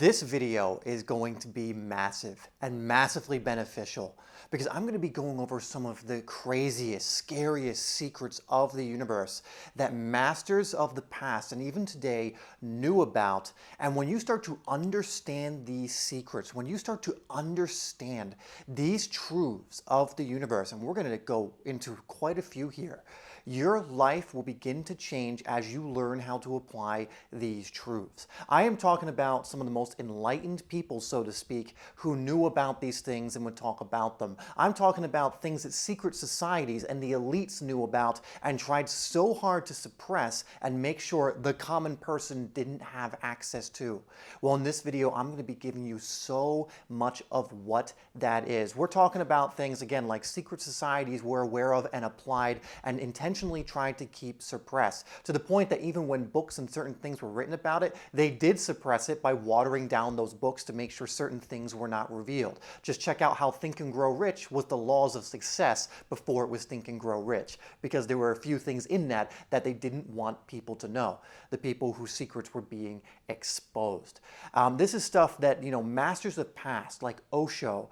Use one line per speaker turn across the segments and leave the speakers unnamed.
This video is going to be massive and massively beneficial because I'm going to be going over some of the craziest, scariest secrets of the universe that masters of the past and even today knew about. And when you start to understand these secrets, when you start to understand these truths of the universe, and we're going to go into quite a few here, your life will begin to change as you learn how to apply these truths. I am talking about some of the most enlightened people, so to speak, who knew about these things and would talk about them. I'm talking about things that secret societies and the elites knew about and tried so hard to suppress and make sure the common person didn't have access to. Well, in this video, I'm going to be giving you so much of what that is. We're talking about things, again, like secret societies we're aware of and applied and intentionally tried to keep suppressed, to the point that even when books and certain things were written about it, they did suppress it by watering down those books to make sure certain things were not revealed. Just check out how Think and Grow Rich was the laws of success before it was Think and Grow Rich, because there were a few things in that that they didn't want people to know, the people whose secrets were being exposed. This is stuff that, masters of past like Osho,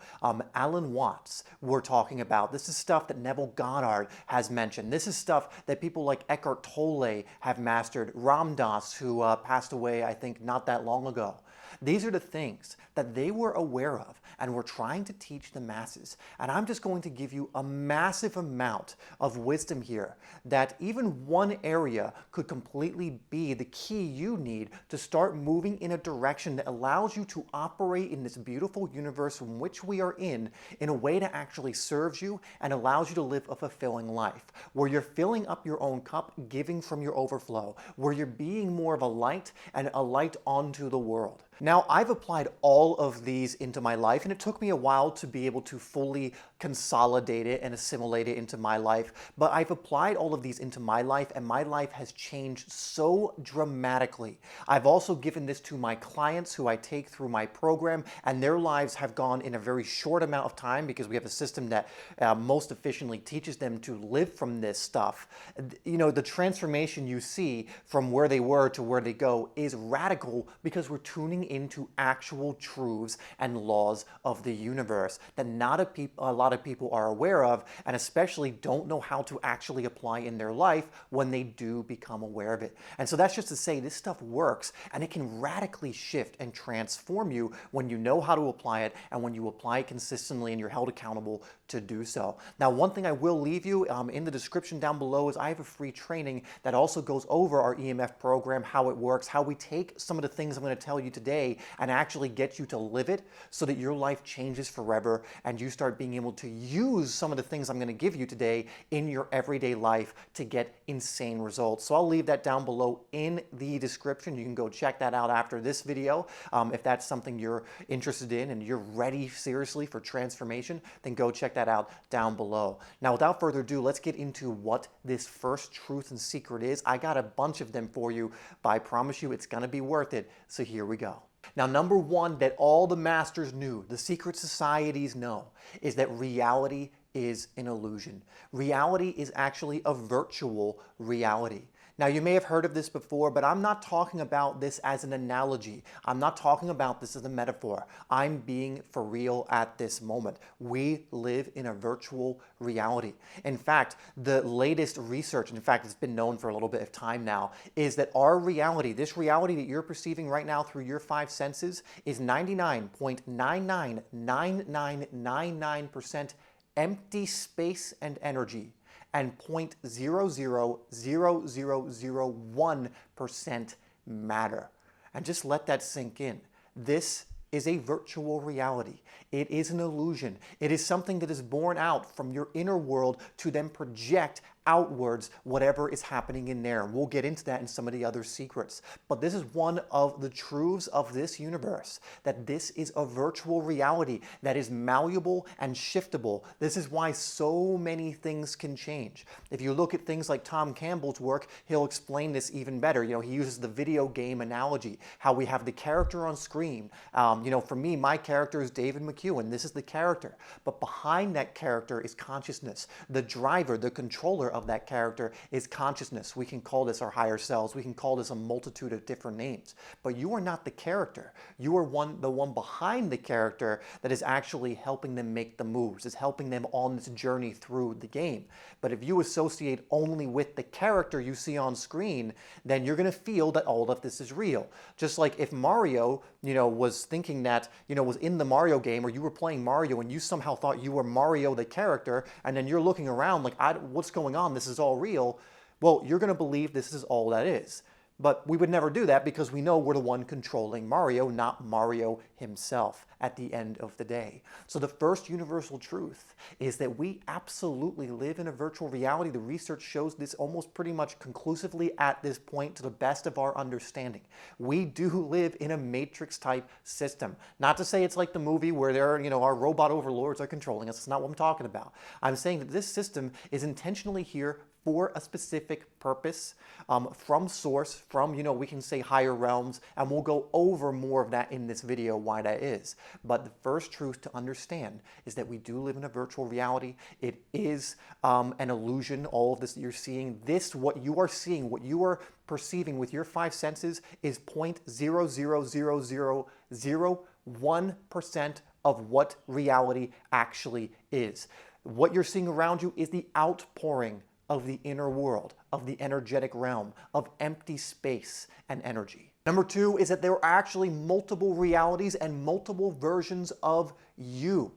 Alan Watts were talking about. This is stuff that Neville Goddard has mentioned. This is stuff that people like Eckhart Tolle have mastered, Ram Dass, who passed away, I think, not that long ago. These are the things that they were aware of and were trying to teach the masses. And I'm just going to give you a massive amount of wisdom here that even one area could completely be the key you need to start moving in a direction that allows you to operate in this beautiful universe in which we are in a way that actually serves you and allows you to live a fulfilling life, where you're filling up your own cup, giving from your overflow, where you're being more of a light and a light onto the world. Now, I've applied all of these into my life, and it took me a while to be able to fully consolidate it and assimilate it into my life, but I've applied all of these into my life, and my life has changed so dramatically. I've also given this to my clients who I take through my program, and their lives have gone in a very short amount of time because we have a system that most efficiently teaches them to live from this stuff. The transformation you see from where they were to where they go is radical because we're tuning into actual truths and laws of the universe that not a lot of people are aware of, and especially don't know how to actually apply in their life when they do become aware of it. And so that's just to say this stuff works, and it can radically shift and transform you when you know how to apply it and when you apply it consistently and you're held accountable to do so. Now, one thing I will leave you in the description down below is I have a free training that also goes over our EMF program, how it works, how we take some of the things I'm going to tell you today and actually get you to live it so that your life changes forever and you start being able to use some of the things I'm going to give you today in your everyday life to get insane results. So I'll leave that down below in the description. You can go check that out after this video. If that's something you're interested in and you're ready seriously for transformation, then go check that out down below. Now, without further ado, let's get into what this first truth and secret is. I got a bunch of them for you, but I promise you it's going to be worth it. So here we go. Now, number one that all the masters knew, the secret societies know, is that reality is an illusion. Reality is actually a virtual reality. Now, you may have heard of this before, but I'm not talking about this as an analogy. I'm not talking about this as a metaphor. I'm being for real at this moment. We live in a virtual reality. In fact, the latest research, in fact, it's been known for a little bit of time now, is that our reality, this reality that you're perceiving right now through your five senses, is 99.999999% empty space and energy, and 0.000001% matter. And just let that sink in. This is a virtual reality. It is an illusion. It is something that is born out from your inner world to then project outwards whatever is happening in there. We'll get into that in some of the other secrets. But this is one of the truths of this universe, that this is a virtual reality that is malleable and shiftable. This is why so many things can change. If you look at things like Tom Campbell's work, he'll explain this even better. He uses the video game analogy, how we have the character on screen. For me, my character is David McEwen. This is the character. But behind that character is consciousness, the driver, the controller of that character is consciousness. We can call this our higher selves. We can call this a multitude of different names. But you are not the character. You are the one behind the character that is actually helping them make the moves, is helping them on this journey through the game. But if you associate only with the character you see on screen, then you're going to feel that all of this is real. Just like if Mario, was thinking that, was in the Mario game, or you were playing Mario and you somehow thought you were Mario the character, and then you're looking around like, what's going on? This is all real. Well, you're going to believe this is all that is. But we would never do that because we know we're the one controlling Mario, not Mario himself at the end of the day. So the first universal truth is that we absolutely live in a virtual reality. The research shows this almost pretty much conclusively at this point to the best of our understanding. We do live in a matrix type system. Not to say it's like the movie where our robot overlords are controlling us. That's not what I'm talking about. I'm saying that this system is intentionally here for a specific purpose, from source, from, we can say higher realms, and we'll go over more of that in this video, why that is. But the first truth to understand is that we do live in a virtual reality. It is an illusion, all of this that you're seeing. What you are seeing, what you are perceiving with your five senses is 0.0000001% of what reality actually is. What you're seeing around you is the outpouring of the inner world, of the energetic realm, of empty space and energy. Number two is that there are actually multiple realities and multiple versions of you.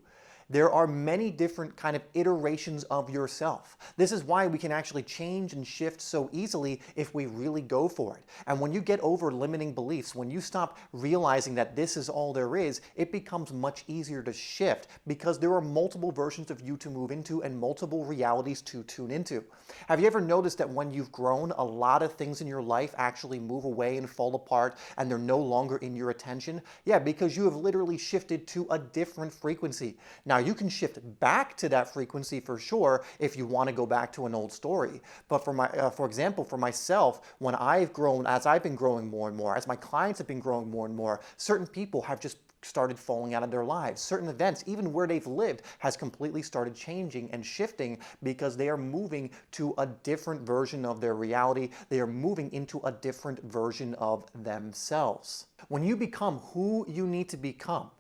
There are many different kind of iterations of yourself. This is why we can actually change and shift so easily if we really go for it. And when you get over limiting beliefs, when you stop realizing that this is all there is, it becomes much easier to shift because there are multiple versions of you to move into and multiple realities to tune into. Have you ever noticed that when you've grown, a lot of things in your life actually move away and fall apart and they're no longer in your attention? Yeah, because you have literally shifted to a different frequency. Now, you can shift back to that frequency for sure if you want to go back to an old story. But for example, for myself, when I've grown, as I've been growing more and more, as my clients have been growing more and more, certain people have just started falling out of their lives. Certain events, even where they've lived, has completely started changing and shifting because they are moving to a different version of their reality. They are moving into a different version of themselves. When you become who you need to become,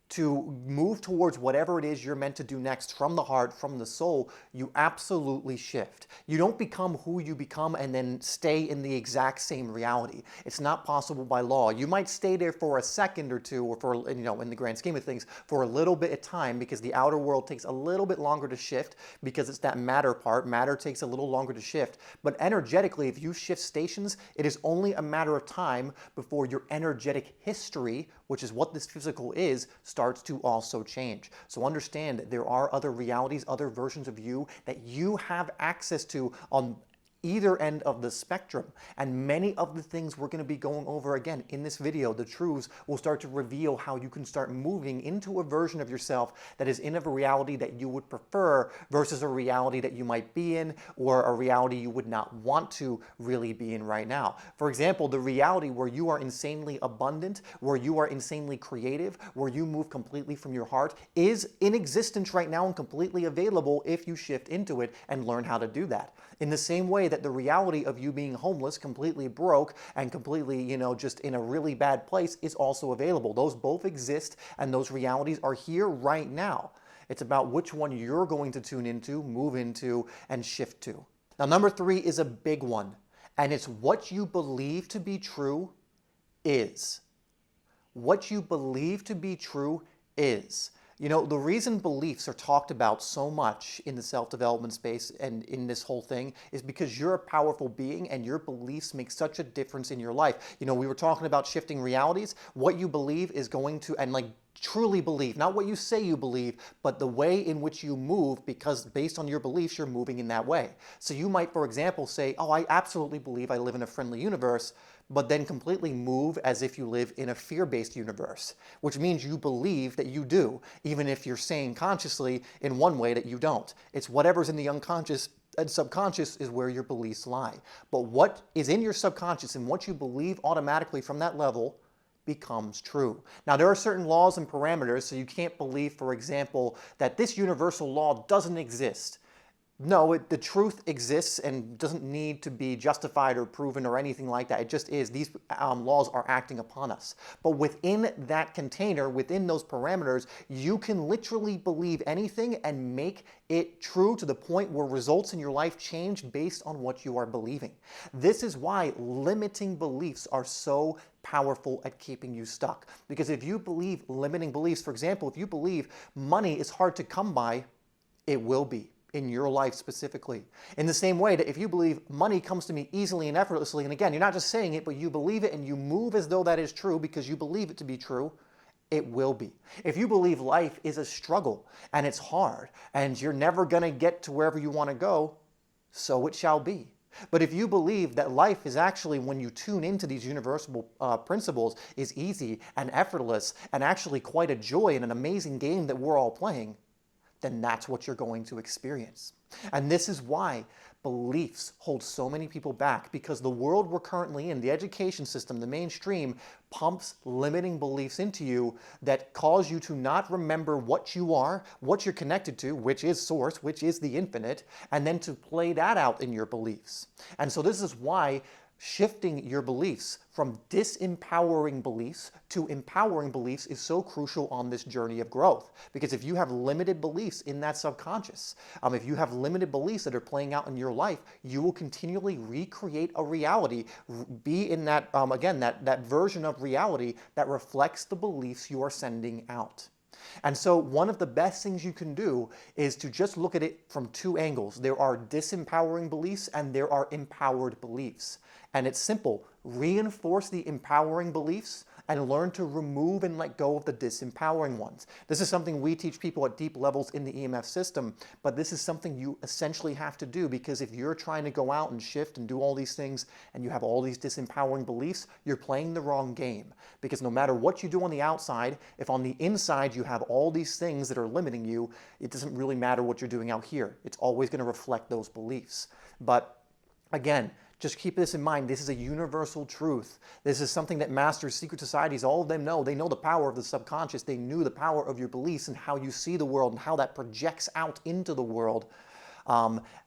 to move towards whatever it is you're meant to do next from the heart, from the soul, you absolutely shift. You don't become who you become and then stay in the exact same reality. It's not possible by law. You might stay there for a second or two, or for, in the grand scheme of things, for a little bit of time because the outer world takes a little bit longer to shift because it's that matter part. Matter takes a little longer to shift. But energetically, if you shift stations, it is only a matter of time before your energetic history, which is what this physical is, starts to also change. So understand that there are other realities, other versions of you that you have access to on either end of the spectrum. And many of the things we're going to be going over again in this video, the truths, will start to reveal how you can start moving into a version of yourself that is in a reality that you would prefer versus a reality that you might be in, or a reality you would not want to really be in right now. For example, the reality where you are insanely abundant, where you are insanely creative, where you move completely from your heart is in existence right now and completely available if you shift into it and learn how to do that. In the same way that the reality of you being homeless, completely broke, and completely, just in a really bad place is also available. Those both exist, and those realities are here right now. It's about which one you're going to tune into, move into, and shift to. Now, number three is a big one, and it's what you believe to be true is. What you believe to be true is. The reason beliefs are talked about so much in the self-development space and in this whole thing is because you're a powerful being and your beliefs make such a difference in your life. We were talking about shifting realities. What you believe is going to, and truly believe, not what you say you believe, but the way in which you move, because based on your beliefs, you're moving in that way. So you might, for example, say, oh, I absolutely believe I live in a friendly universe, but then completely move as if you live in a fear-based universe, which means you believe that you do, even if you're saying consciously in one way that you don't. It's whatever's in the unconscious and subconscious is where your beliefs lie. But what is in your subconscious and what you believe automatically from that level becomes true. Now, there are certain laws and parameters, so you can't believe, for example, that this universal law doesn't exist. No, the truth exists and doesn't need to be justified or proven or anything like that. It just is. These laws are acting upon us. But within that container, within those parameters, you can literally believe anything and make it true to the point where results in your life change based on what you are believing. This is why limiting beliefs are so powerful at keeping you stuck. Because if you believe limiting beliefs, for example, if you believe money is hard to come by, it will be. In your life specifically. In the same way that if you believe money comes to me easily and effortlessly, and again, you're not just saying it, but you believe it and you move as though that is true because you believe it to be true, it will be. If you believe life is a struggle and it's hard and you're never going to get to wherever you want to go, so it shall be. But if you believe that life is actually, when you tune into these universal principles, is easy and effortless and actually quite a joy and an amazing game that we're all playing, then that's what you're going to experience. And this is why beliefs hold so many people back, because the world we're currently in, the education system, the mainstream, pumps limiting beliefs into you that cause you to not remember what you are, what you're connected to, which is source, which is the infinite, and then to play that out in your beliefs. And so this is why shifting your beliefs from disempowering beliefs to empowering beliefs is so crucial on this journey of growth. Because if you have limited beliefs in that subconscious, if you have limited beliefs that are playing out in your life, you will continually recreate a reality, be in that, again, that version of reality that reflects the beliefs you are sending out. And so one of the best things you can do is to just look at it from two angles. There are disempowering beliefs and there are empowered beliefs. And it's simple. Reinforce the empowering beliefs and learn to remove and let go of the disempowering ones. This is something we teach people at deep levels in the EMF system, but this is something you essentially have to do, because if you're trying to go out and shift and do all these things and you have all these disempowering beliefs, you're playing the wrong game. Because no matter what you do on the outside, if on the inside you have all these things that are limiting you, it doesn't really matter what you're doing out here. It's always going to reflect those beliefs. But again, just keep this in mind. This is a universal truth. This is something that masters, secret societies, all of them know. They know the power of the subconscious. They knew the power of your beliefs and how you see the world and how that projects out into the world,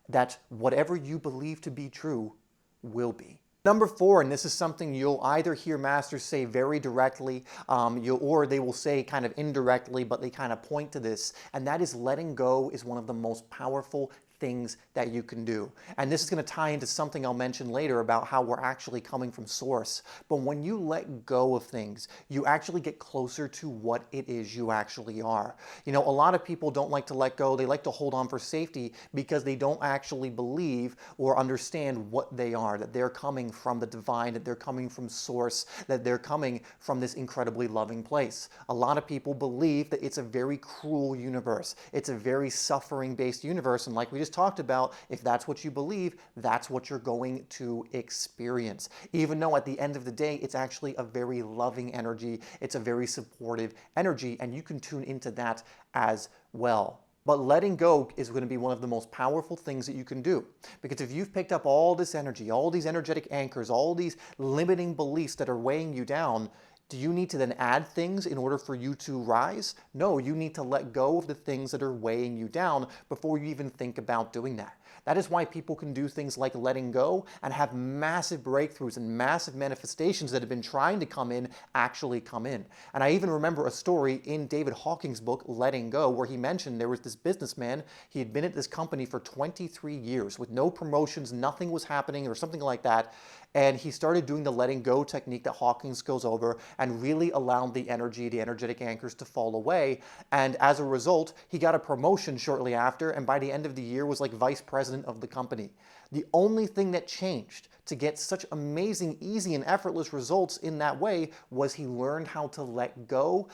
that whatever you believe to be true will be. Number 4, and this is something you'll either hear masters say very directly, or they will say kind of indirectly, but they kind of point to this, and that is letting go is one of the most powerful things that you can do. And this is going to tie into something I'll mention later about how we're actually coming from source. But when you let go of things, you actually get closer to what it is you actually are. You know, a lot of people don't like to let go. They like to hold on for safety because they don't actually believe or understand what they are, that they're coming from the divine, that they're coming from source, that they're coming from this incredibly loving place. A lot of people believe that it's a very cruel universe. It's a very suffering-based universe, and like we just talked about, if that's what you believe, that's what you're going to experience. Even though at the end of the day, it's actually a very loving energy, it's a very supportive energy, and you can tune into that as well. But letting go is going to be one of the most powerful things that you can do. Because if you've picked up all this energy, all these energetic anchors, all these limiting beliefs that are weighing you down, do you need to then add things in order for you to rise? No, you need to let go of the things that are weighing you down before you even think about doing that. That is why people can do things like letting go and have massive breakthroughs and massive manifestations that have been trying to come in actually come in. And I even remember a story in David Hawking's book, Letting Go, where he mentioned there was this businessman. He had been at this company for 23 years with no promotions, nothing was happening or something like that. And he started doing the letting go technique that Hawkins goes over and really allowed the energy, the energetic anchors to fall away. And as a result, he got a promotion shortly after, and by the end of the year was like vice president of the company. The only thing that changed to get such amazing, easy, and effortless results in that way was he learned how to let go,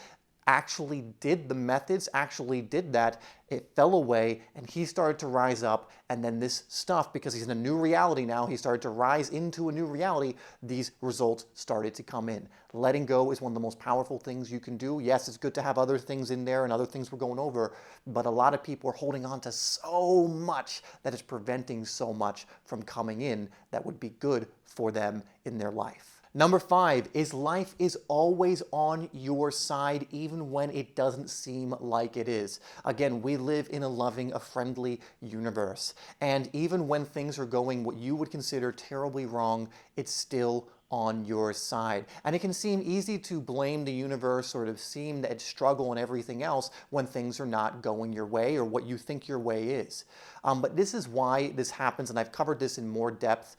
actually did the methods, actually did that, it fell away, and he started to rise up, and then this stuff, because he's in a new reality now, he started to rise into a new reality, these results started to come in. Letting go is one of the most powerful things you can do. Yes, it's good to have other things in there and other things we're going over, but a lot of people are holding on to so much that is preventing so much from coming in that would be good for them in their life. Number 5 is life is always on your side, even when it doesn't seem like it is. Again, we live in a loving, a friendly universe. And even when things are going what you would consider terribly wrong, it's still on your side. And it can seem easy to blame the universe or to seem that struggle and everything else when things are not going your way or what you think your way is. But this is why this happens, and I've covered this in more depth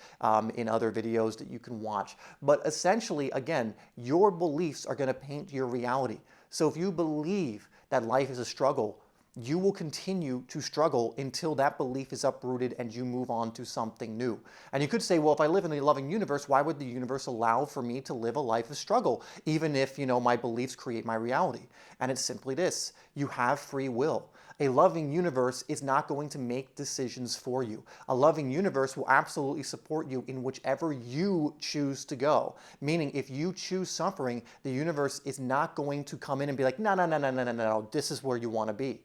in other videos that you can watch. But essentially, again, your beliefs are going to paint your reality. So if you believe that life is a struggle, you will continue to struggle until that belief is uprooted and you move on to something new. And you could say, well, if I live in a loving universe, why would the universe allow for me to live a life of struggle, even if, my beliefs create my reality? And it's simply this: you have free will. A loving universe is not going to make decisions for you. A loving universe will absolutely support you in whichever you choose to go. Meaning, if you choose suffering, the universe is not going to come in and be like, no, no, no, no, no, no, no, this is where you want to be.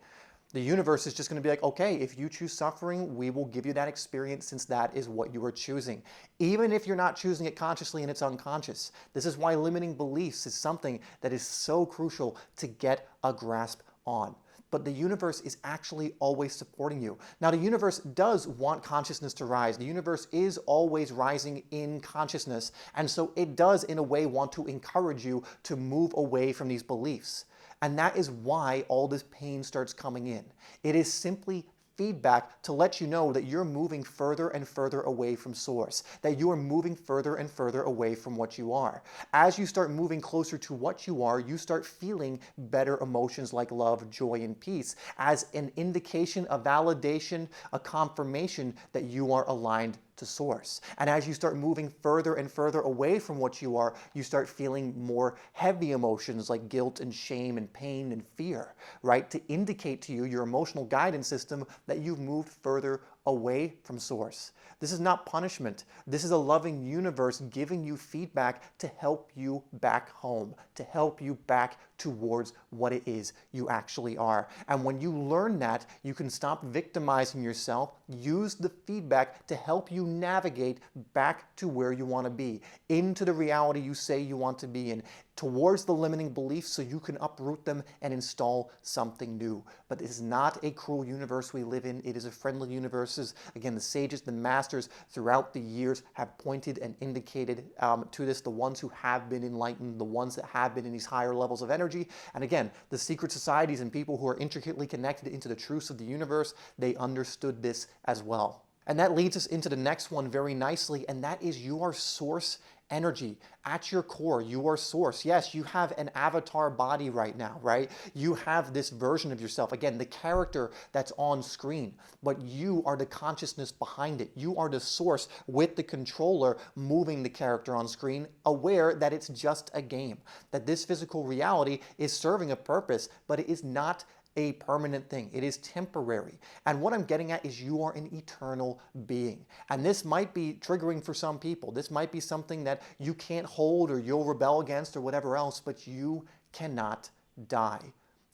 The universe is just going to be like, okay, if you choose suffering, we will give you that experience since that is what you are choosing. Even if you're not choosing it consciously and it's unconscious. This is why limiting beliefs is something that is so crucial to get a grasp on. But the universe is actually always supporting you. Now, the universe does want consciousness to rise. The universe is always rising in consciousness. And so it does, in a way, want to encourage you to move away from these beliefs. And that is why all this pain starts coming in. It is simply feedback to let you know that you're moving further and further away from source, that you are moving further and further away from what you are. As you start moving closer to what you are, you start feeling better emotions like love, joy, and peace as an indication, a validation, a confirmation that you are aligned to source. And as you start moving further and further away from what you are, you start feeling more heavy emotions like guilt and shame and pain and fear, right? To indicate to you, your emotional guidance system, that you've moved further away from source. This is not punishment. This is a loving universe giving you feedback to help you back home, to help you back towards what it is you actually are. And when you learn that, you can stop victimizing yourself, use the feedback to help you navigate back to where you want to be, into the reality you say you want to be in, towards the limiting beliefs so you can uproot them and install something new. But it is not a cruel universe we live in. It is a friendly universe. Again, the sages, the masters throughout the years have pointed and indicated to this, the ones who have been enlightened, the ones that have been in these higher levels of energy. And again, the secret societies and people who are intricately connected into the truths of the universe, they understood this as well. And that leads us into the next one very nicely, and that is you are source energy. At your core, you are source. Yes, you have an avatar body right now, right? You have this version of yourself, again, the character that's on screen, but you are the consciousness behind it. You are the source with the controller moving the character on screen, aware that it's just a game, that this physical reality is serving a purpose, but it is not a permanent thing. It is temporary. And what I'm getting at is you are an eternal being. And this might be triggering for some people. This might be something that you can't hold or you'll rebel against or whatever else, but you cannot die.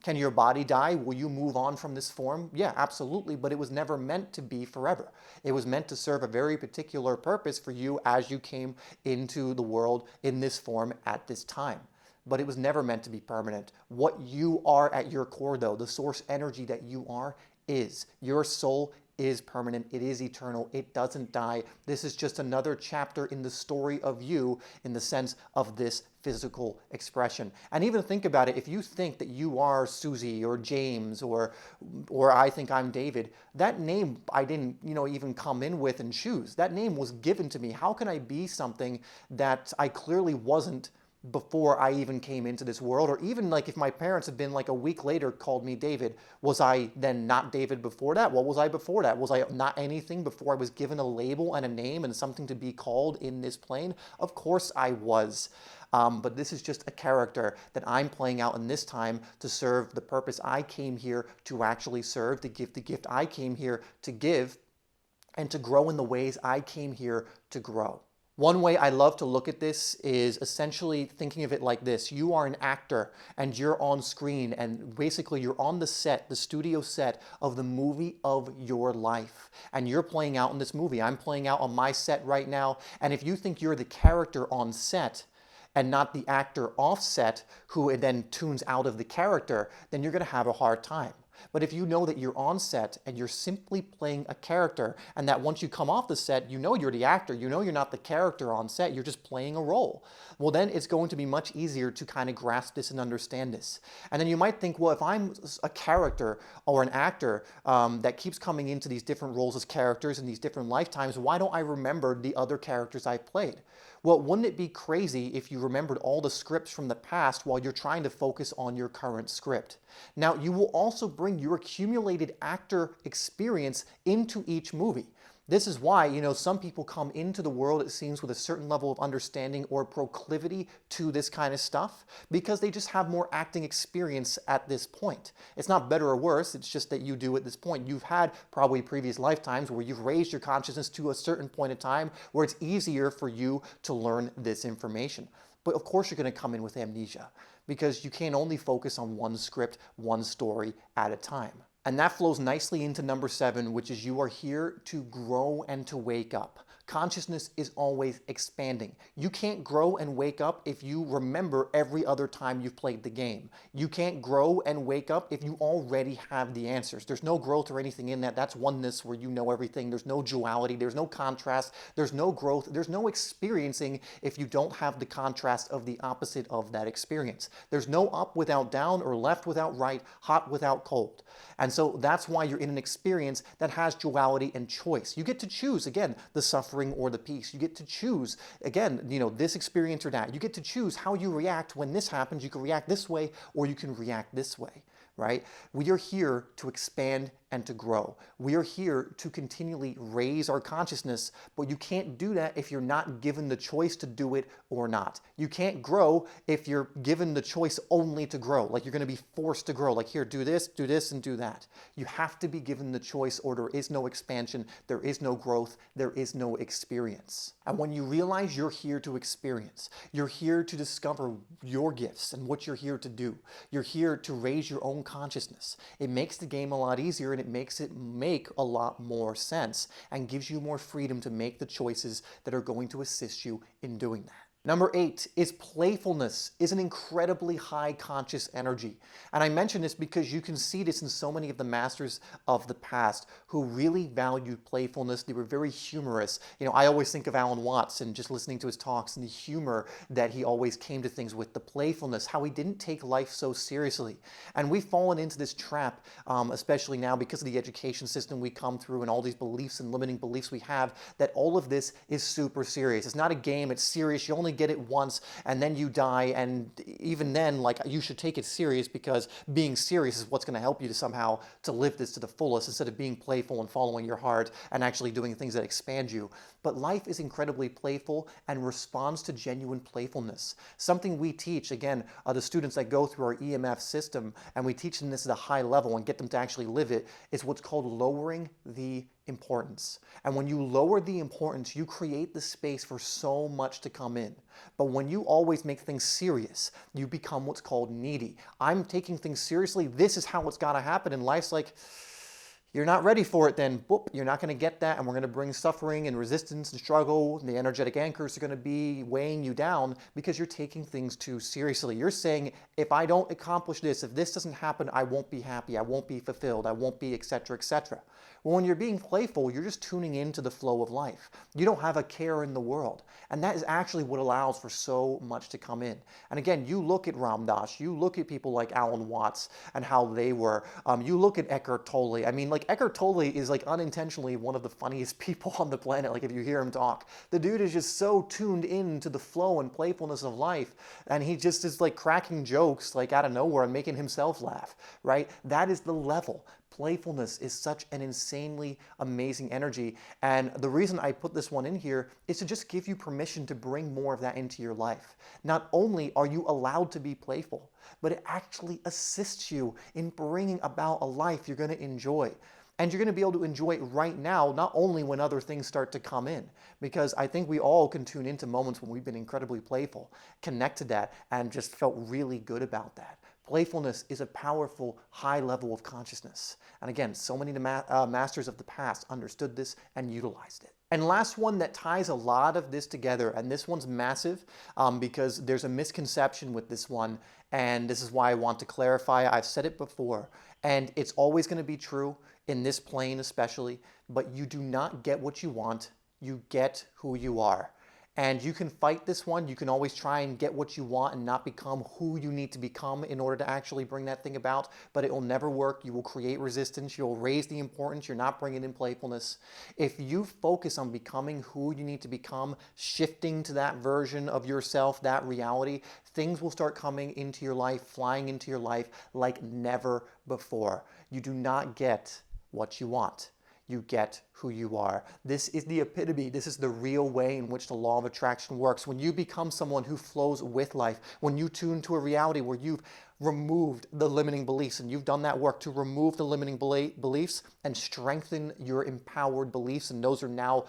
Can your body die? Will you move on from this form? Yeah, absolutely, but it was never meant to be forever. It was meant to serve a very particular purpose for you as you came into the world in this form at this time. But it was never meant to be permanent. What you are at your core, though, the source energy that you are, is. Your soul is permanent. It is eternal. It doesn't die. This is just another chapter in the story of you in the sense of this physical expression. And even think about it, if you think that you are Susie or James or I think I'm David, that name I didn't, even come in with and choose. That name was given to me. How can I be something that I clearly wasn't before I even came into this world? Or even like if my parents had been like a week later called me David, was I then not David before that? What was I before that? Was I not anything before I was given a label and a name and something to be called in this plane? Of course I was. But this is just a character that I'm playing out in this time to serve the purpose I came here to actually serve, to give the gift I came here to give, and to grow in the ways I came here to grow. One way I love to look at this is essentially thinking of it like this. You are an actor and you're on screen, and basically you're on the set, the studio set of the movie of your life. And you're playing out in this movie. I'm playing out on my set right now. And if you think you're the character on set and not the actor off set who then tunes out of the character, then you're going to have a hard time. But if you know that you're on set and you're simply playing a character, and that once you come off the set, you know you're the actor, you know you're not the character on set, you're just playing a role, well, then it's going to be much easier to kind of grasp this and understand this. And then you might think, well, if I'm a character or an actor that keeps coming into these different roles as characters in these different lifetimes, why don't I remember the other characters I've played? Well, wouldn't it be crazy if you remembered all the scripts from the past while you're trying to focus on your current script? Now, you will also bring your accumulated actor experience into each movie. This is why, some people come into the world, it seems, with a certain level of understanding or proclivity to this kind of stuff because they just have more acting experience at this point. It's not better or worse, it's just that you do at this point. You've had probably previous lifetimes where you've raised your consciousness to a certain point in time where it's easier for you to learn this information. But of course you're going to come in with amnesia because you can't only focus on one script, one story at a time. And that flows nicely into number 7, which is you are here to grow and to wake up. Consciousness is always expanding. You can't grow and wake up if you remember every other time you've played the game. You can't grow and wake up if you already have the answers. There's no growth or anything in that. That's oneness where you know everything. There's no duality. There's no contrast. There's no growth. There's no experiencing if you don't have the contrast of the opposite of that experience. There's no up without down or left without right, hot without cold. And so that's why you're in an experience that has duality and choice. You get to choose, again, the suffering or the peace. You get to choose, again, this experience or that. You get to choose how you react when this happens. You can react this way or you can react this way, right? We are here to expand and to grow. We are here to continually raise our consciousness, but you can't do that if you're not given the choice to do it or not. You can't grow if you're given the choice only to grow, like you're going to be forced to grow, like here, do this, and do that. You have to be given the choice or there is no expansion, there is no growth, there is no experience. And when you realize you're here to experience, you're here to discover your gifts and what you're here to do, you're here to raise your own consciousness, it makes the game a lot easier and it makes it make a lot more sense and gives you more freedom to make the choices that are going to assist you in doing that. Number 8 is playfulness is an incredibly high conscious energy. And I mention this because you can see this in so many of the masters of the past who really valued playfulness. They were very humorous. I always think of Alan Watts and just listening to his talks and the humor that he always came to things with, the playfulness, how he didn't take life so seriously. And we've fallen into this trap, especially now because of the education system we come through and all these beliefs and limiting beliefs we have, that all of this is super serious. It's not a game, it's serious. You only get it once and then you die, and even then, you should take it serious because being serious is what's going to help you to somehow to live this to the fullest instead of being playful and following your heart and actually doing things that expand you. But life is incredibly playful and responds to genuine playfulness. Something we teach, again, the students that go through our EMF system, and we teach them this at a high level and get them to actually live it, is what's called lowering the importance. And when you lower the importance, you create the space for so much to come in. But when you always make things serious, you become what's called needy. I'm taking things seriously. This is how it's got to happen. And life's like, you're not ready for it, then boop, you're not going to get that, and we're going to bring suffering and resistance and struggle. The energetic anchors are going to be weighing you down because you're taking things too seriously. You're saying, if I don't accomplish this, if this doesn't happen, I won't be happy, I won't be fulfilled, I won't be, etc., etc. Well, when you're being playful, you're just tuning into the flow of life. You don't have a care in the world. And that is actually what allows for so much to come in. And again, you look at Ram Dass, you look at people like Alan Watts and how they were. You look at Eckhart Tolle. I mean, Eckhart Tolle is unintentionally one of the funniest people on the planet. If you hear him talk, the dude is just so tuned in to the flow and playfulness of life. And he just is cracking jokes out of nowhere and making himself laugh, right? That is the level. Playfulness is such an insanely amazing energy. And the reason I put this one in here is to just give you permission to bring more of that into your life. Not only are you allowed to be playful, but it actually assists you in bringing about a life you're going to enjoy. And you're going to be able to enjoy it right now, not only when other things start to come in, because I think we all can tune into moments when we've been incredibly playful, connect to that, and just felt really good about that. Playfulness is a powerful, high level of consciousness. And again, so many masters of the past understood this and utilized it. And last one that ties a lot of this together, and this one's massive because there's a misconception with this one, and this is why I want to clarify. I've said it before, and it's always going to be true in this plane especially, but you do not get what you want, you get who you are. And you can fight this one. You can always try and get what you want and not become who you need to become in order to actually bring that thing about, but it will never work. You will create resistance. You'll raise the importance. You're not bringing in playfulness. If you focus on becoming who you need to become, shifting to that version of yourself, that reality, things will start coming into your life, flying into your life like never before. You do not get what you want. You get who you are. This is the epitome. This is the real way in which the law of attraction works. When you become someone who flows with life, when you tune to a reality where you've removed the limiting beliefs, and you've done that work to remove the limiting beliefs and strengthen your empowered beliefs, and those are now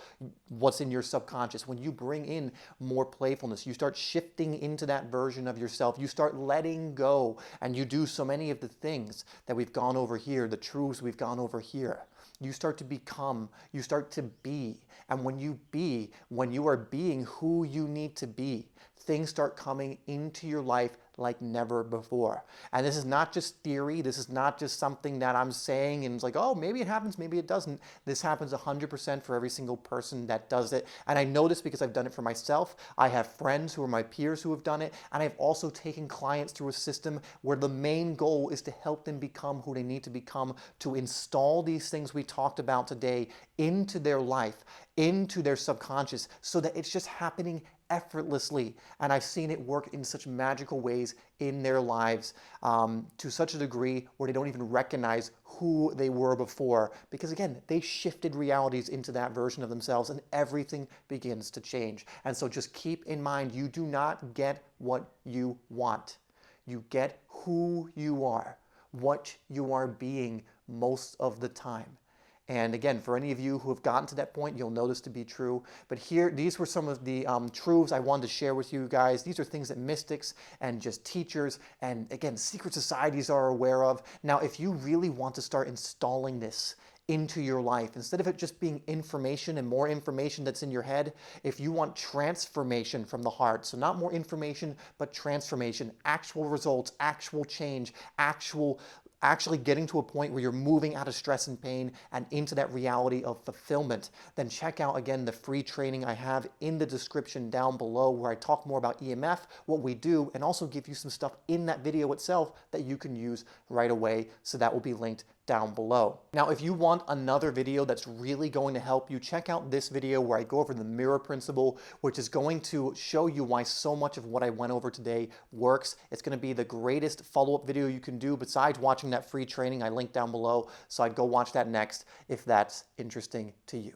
what's in your subconscious. When you bring in more playfulness, you start shifting into that version of yourself. You start letting go, and you do so many of the things that we've gone over here, the truths we've gone over here. You start to become, you start to be. And when you are being who you need to be, things start coming into your life like never before. And this is not just theory. This is not just something that I'm saying and it's like, oh, maybe it happens, maybe it doesn't. This happens 100% for every single person that does it. And I know this because I've done it for myself. I have friends who are my peers who have done it. And I've also taken clients through a system where the main goal is to help them become who they need to become, to install these things we talked about today into their life, into their subconscious, so that it's just happening effortlessly. And I've seen it work in such magical ways in their lives to such a degree where they don't even recognize who they were before, because again, they shifted realities into that version of themselves and everything begins to change. And so just keep in mind, you do not get what you want. You get who you are, what you are being most of the time. And again, for any of you who have gotten to that point, you'll know this to be true. But here, these were some of the truths I wanted to share with you guys. These are things that mystics and just teachers and, again, secret societies are aware of. Now, if you really want to start installing this into your life, instead of it just being information and more information that's in your head, if you want transformation from the heart, so not more information, but transformation, actual results, actual change, actually getting to a point where you're moving out of stress and pain and into that reality of fulfillment, then check out again the free training I have in the description down below, where I talk more about EMF, what we do, and also give you some stuff in that video itself that you can use right away. So that will be linked down below. Now, if you want another video that's really going to help you, check out this video where I go over the mirror principle, which is going to show you why so much of what I went over today works. It's going to be the greatest follow-up video you can do besides watching that free training I linked down below. So I'd go watch that next if that's interesting to you.